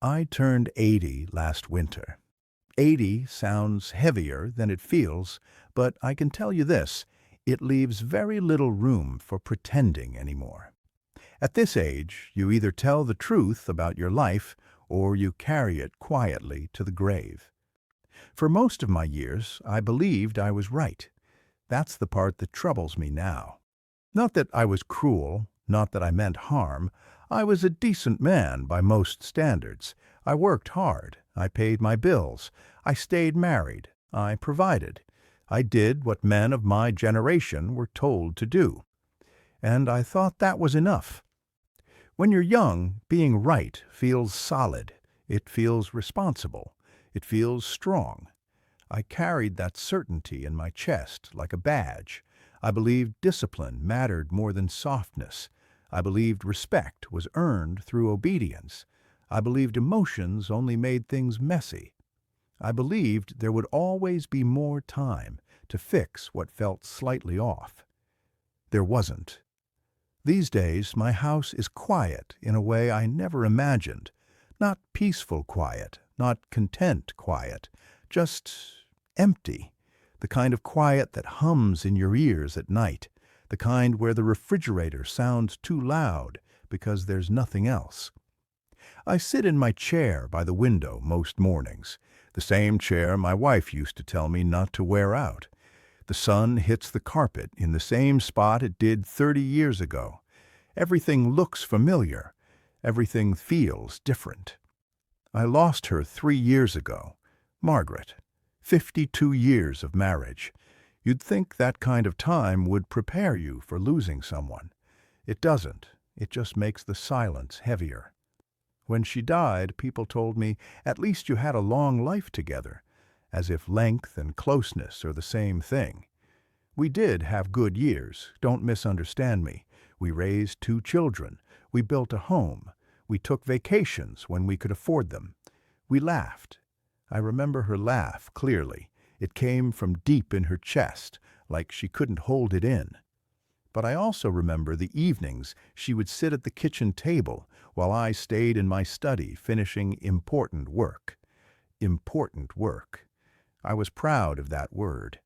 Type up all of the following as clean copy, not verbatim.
I turned 80 last winter. 80 sounds heavier than it feels, but I can tell you this, it leaves very little room for pretending anymore. At this age, you either tell the truth about your life or you carry it quietly to the grave. For most of my years, I believed I was right. That's the part that troubles me now. Not that I was cruel, not that I meant harm. I was a decent man by most standards. I worked hard. I paid my bills. I stayed married. I provided. I did what men of my generation were told to do. And I thought that was enough. When you're young, being right feels solid. It feels responsible. It feels strong. I carried that certainty in my chest like a badge. I believed discipline mattered more than softness. I believed respect was earned through obedience. I believed emotions only made things messy. I believed there would always be more time to fix what felt slightly off. There wasn't. These days, my house is quiet in a way I never imagined. Not peaceful quiet, not content quiet, just empty. The kind of quiet that hums in your ears at night, the kind where the refrigerator sounds too loud because there's nothing else. I sit in my chair by the window most mornings, the same chair my wife used to tell me not to wear out. The sun hits the carpet in the same spot it did 30 years ago. Everything looks familiar. Everything feels different. I lost her 3 years ago, Margaret. 52 years of marriage. You'd think that kind of time would prepare you for losing someone. It doesn't. It just makes the silence heavier. When she died, people told me, "At least you had a long life together," as if length and closeness are the same thing. We did have good years, don't misunderstand me. We raised 2 children. We built a home. We took vacations when we could afford them. We laughed. I remember her laugh clearly. It came from deep in her chest, like she couldn't hold it in. But I also remember the evenings she would sit at the kitchen table while I stayed in my study finishing important work. Important work. I was proud of that word.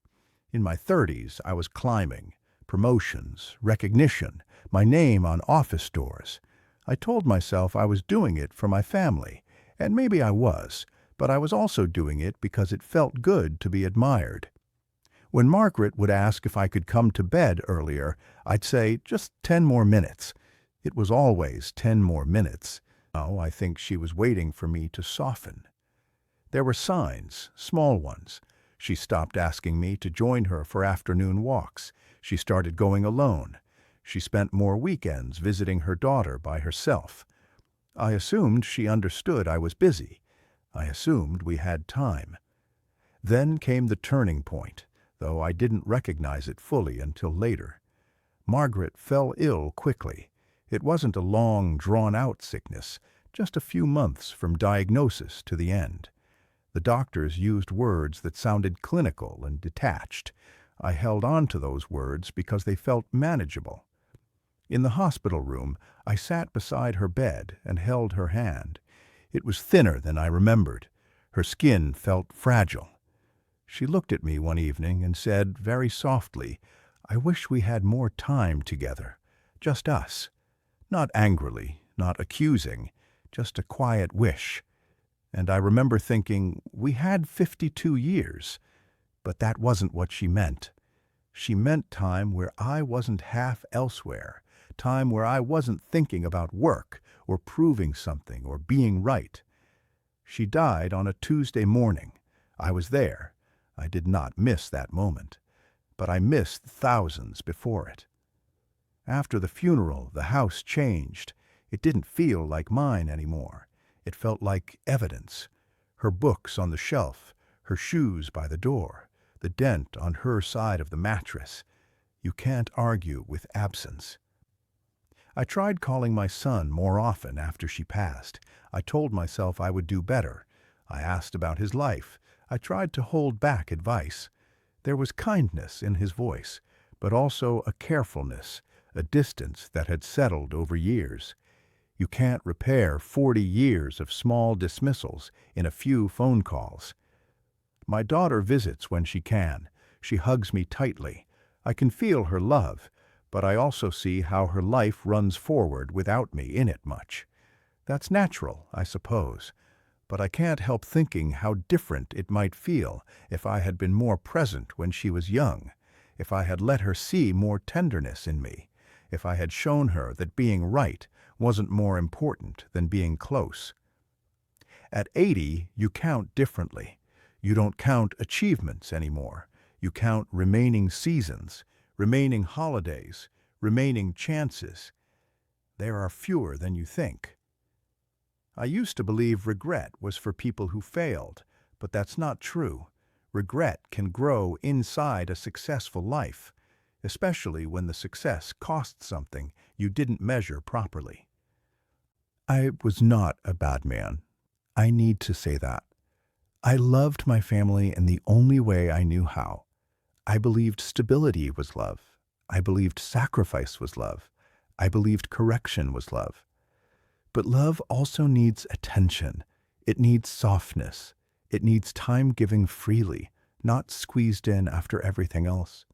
In my 30s, I was climbing. Promotions, recognition, my name on office doors. I told myself I was doing it for my family, and maybe I was, but I was also doing it because it felt good to be admired. When Margaret would ask if I could come to bed earlier, I'd say, "Just 10 more minutes." It was always 10 more minutes. Now I think she was waiting for me to soften. There were signs, small ones. She stopped asking me to join her for afternoon walks. She started going alone. She spent more weekends visiting her daughter by herself. I assumed she understood I was busy. I assumed we had time. Then came the turning point, though I didn't recognize it fully until later. Margaret fell ill quickly. It wasn't a long, drawn-out sickness, just a few months from diagnosis to the end. The doctors used words that sounded clinical and detached. I held on to those words because they felt manageable. In the hospital room, I sat beside her bed and held her hand. It was thinner than I remembered. Her skin felt fragile. She looked at me one evening and said very softly, "I wish we had more time together, just us." Not angrily, not accusing, just a quiet wish. And I remember thinking, we had 52 years. But that wasn't what she meant. She meant time where I wasn't half elsewhere, time where I wasn't thinking about work or proving something or being right. She died on a Tuesday morning. I was there. I did not miss that moment, but I missed thousands before it. After the funeral, the house changed. It didn't feel like mine anymore. It felt like evidence. Her books on the shelf, her shoes by the door, the dent on her side of the mattress. You can't argue with absence. I tried calling my son more often after she passed. I told myself I would do better. I asked about his life. I tried to hold back advice. There was kindness in his voice, but also a carefulness, a distance that had settled over years. You can't repair 40 years of small dismissals in a few phone calls. My daughter visits when she can. She hugs me tightly. I can feel her love, but I also see how her life runs forward without me in it much. That's natural, I suppose, but I can't help thinking how different it might feel if I had been more present when she was young, if I had let her see more tenderness in me, if I had shown her that being right wasn't more important than being close. At 80, you count differently. You don't count achievements anymore. You count remaining seasons, remaining holidays, remaining chances. There are fewer than you think. I used to believe regret was for people who failed, but that's not true. Regret can grow inside a successful life, especially when the success cost something you didn't measure properly. I was not a bad man. I need to say that. I loved my family in the only way I knew how. I believed stability was love. I believed sacrifice was love. I believed correction was love. But love also needs attention. It needs softness. It needs time given freely, not squeezed in after everything else.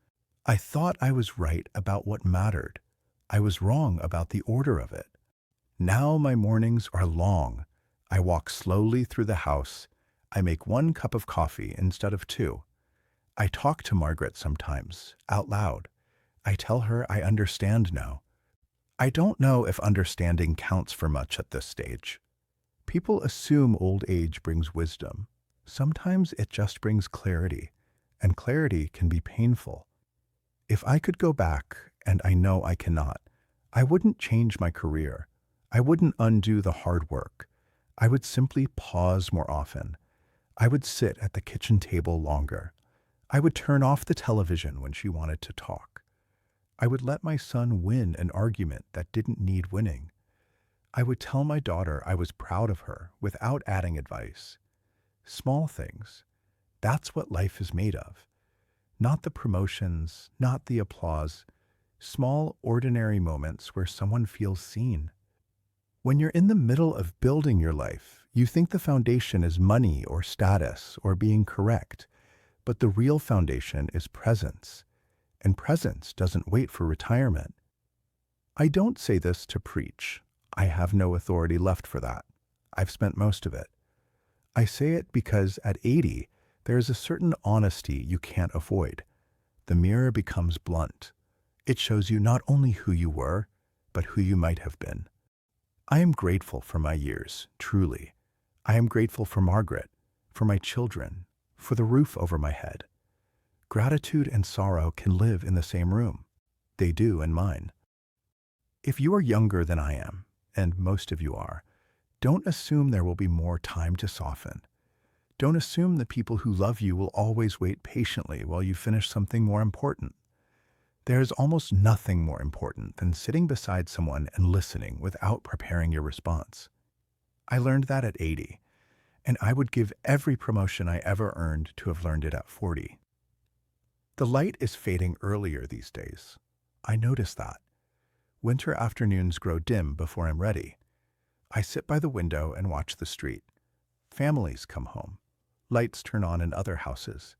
I thought I was right about what mattered. I was wrong about the order of it. Now my mornings are long. I walk slowly through the house. I make 1 cup of coffee instead of 2. I talk to Margaret sometimes, out loud. I tell her I understand now. I don't know if understanding counts for much at this stage. People assume old age brings wisdom. Sometimes it just brings clarity, and clarity can be painful. If I could go back, and I know I cannot, I wouldn't change my career. I wouldn't undo the hard work. I would simply pause more often. I would sit at the kitchen table longer. I would turn off the television when she wanted to talk. I would let my son win an argument that didn't need winning. I would tell my daughter I was proud of her without adding advice. Small things. That's what life is made of. Not the promotions, not the applause. Small, ordinary moments where someone feels seen. When you're in the middle of building your life, you think the foundation is money or status or being correct, but the real foundation is presence, and presence doesn't wait for retirement. I don't say this to preach. I have no authority left for that. I've spent most of it. I say it because at 80, there is a certain honesty you can't avoid. The mirror becomes blunt. It shows you not only who you were, but who you might have been. I am grateful for my years, truly. I am grateful for Margaret, for my children, for the roof over my head. Gratitude and sorrow can live in the same room. They do in mine. If you are younger than I am, and most of you are, don't assume there will be more time to soften. Don't assume the people who love you will always wait patiently while you finish something more important. There is almost nothing more important than sitting beside someone and listening without preparing your response. I learned that at 80, and I would give every promotion I ever earned to have learned it at 40. The light is fading earlier these days. I notice that. Winter afternoons grow dim before I'm ready. I sit by the window and watch the street. Families come home. Lights turn on in other houses.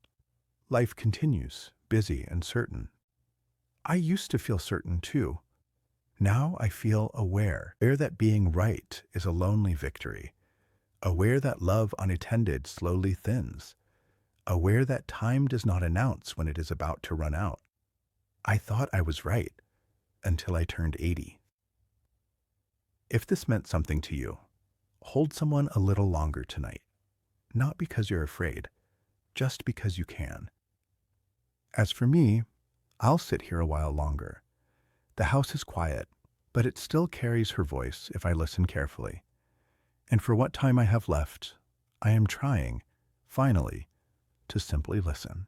Life continues, busy and certain. I used to feel certain too. Now I feel aware that being right is a lonely victory, aware that love unattended slowly thins, aware that time does not announce when it is about to run out. I thought I was right until I turned 80. If this meant something to you, hold someone a little longer tonight, not because you're afraid, just because you can. As for me, I'll sit here a while longer. The house is quiet, but it still carries her voice if I listen carefully. And for what time I have left, I am trying, finally, to simply listen.